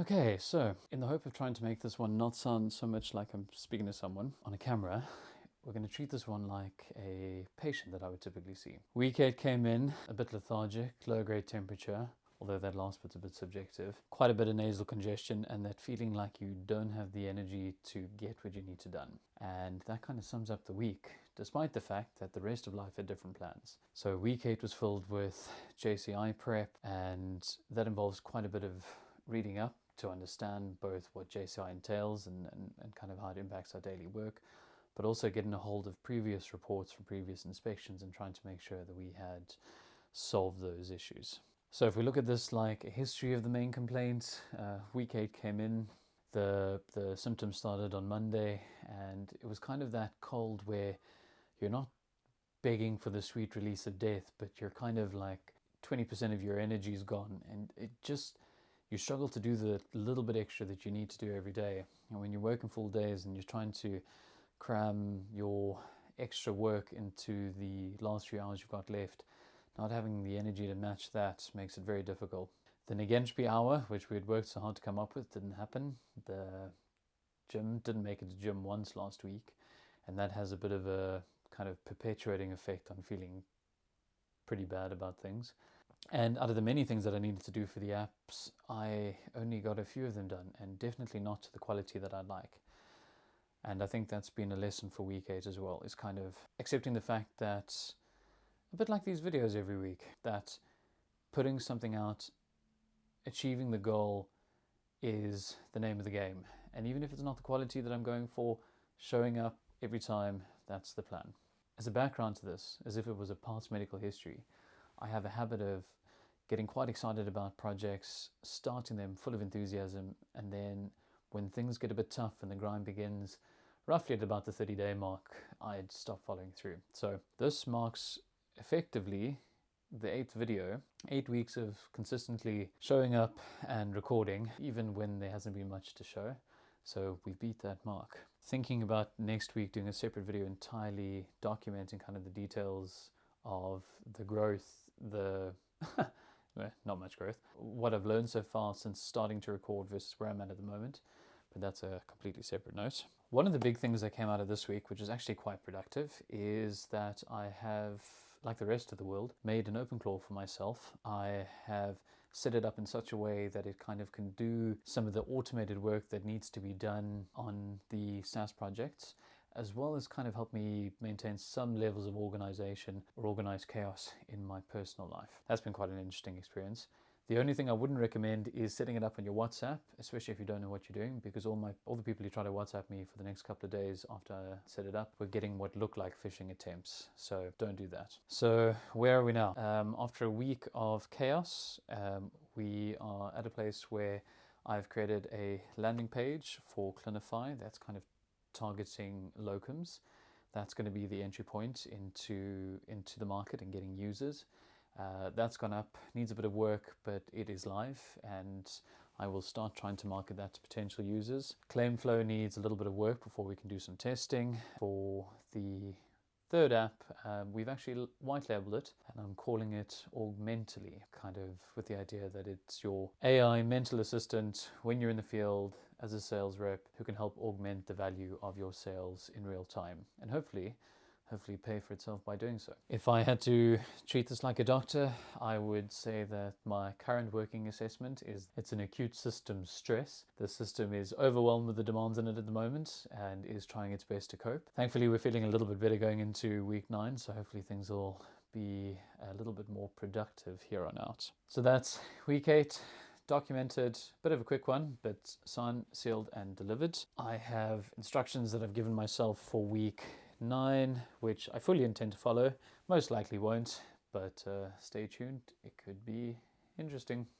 Okay, so in the hope of trying to make this one not sound so much like I'm speaking to someone on a camera, we're going to treat this one like a patient that I would typically see. Week 8 came in, a bit lethargic, low-grade temperature, although that last bit's a bit subjective, quite a bit of nasal congestion, and that feeling like you don't have the energy to get what you need to done. And that kind of sums up the week, despite the fact that the rest of life had different plans. So week 8 was filled with JCI prep, and that involves quite a bit of reading up to understand both what JCI entails and kind of how it impacts our daily work, but also getting a hold of previous reports from previous inspections and trying to make sure that we had solved those issues. So if we look at this like a history of the main complaint, week 8 came in, the symptoms started on Monday, and it was kind of that cold where you're not begging for the sweet release of death, but you're kind of like 20% of your energy is gone, and you struggle to do the little bit extra that you need to do every day. And when you're working full days and you're trying to cram your extra work into the last few hours you've got left, not having the energy to match that makes it very difficult. The Negenptrey Hour, which we had worked so hard to come up with, didn't happen. The gym didn't make it to gym once last week, and that has a bit of a kind of perpetuating effect on feeling pretty bad about things. And out of the many things that I needed to do for the apps, I only got a few of them done, and definitely not to the quality that I'd like. And I think that's been a lesson for week 8 as well, is kind of accepting the fact that, a bit like these videos every week, that putting something out, achieving the goal is the name of the game. And even if it's not the quality that I'm going for, showing up every time, that's the plan. As a background to this, as if it was a past medical history, I have a habit of getting quite excited about projects, starting them full of enthusiasm, and then when things get a bit tough and the grind begins, roughly at about the 30-day mark, I'd stop following through. So this marks effectively the 8th video, 8 weeks of consistently showing up and recording, even when there hasn't been much to show. So we beat that mark. Thinking about next week doing a separate video entirely documenting kind of the details of the growth, not much growth, what I've learned so far since starting to record versus where I'm at the moment, but that's a completely separate note. One of the big things that came out of this week, which is actually quite productive, is that I have, like the rest of the world, made an OpenClaw for myself. I have set it up in such a way that it kind of can do some of the automated work that needs to be done on the SaaS projects, as well as kind of help me maintain some levels of organization or organized chaos in my personal life. That's been quite an interesting experience. The only thing I wouldn't recommend is setting it up on your WhatsApp, especially if you don't know what you're doing, because all the people who try to WhatsApp me for the next couple of days after I set it up were getting what looked like phishing attempts. So don't do that. So where are we now? After a week of chaos, we are at a place where I've created a landing page for Clinifai that's kind of targeting locums. That's going to be the entry point into the market and getting users. That's gone up, needs a bit of work, but it is live, and I will start trying to market that to potential users. Claimflow needs a little bit of work before we can do some testing. For the third app, we've actually white labeled it, and I'm calling it Augmentally, kind of with the idea that it's your AI mental assistant when you're in the field as a sales rep who can help augment the value of your sales in real time, and hopefully pay for itself by doing so. If I had to treat this like a doctor, I would say that my current working assessment is it's an acute systems stress. The system is overwhelmed with the demands in it at the moment and is trying its best to cope. Thankfully, we're feeling a little bit better going into week 9, so hopefully things will be a little bit more productive here on out. So that's week 8. Documented, bit of a quick one, but signed, sealed, and delivered. I have instructions that I've given myself for week 9, which I fully intend to follow. Most likely won't, but stay tuned. It could be interesting.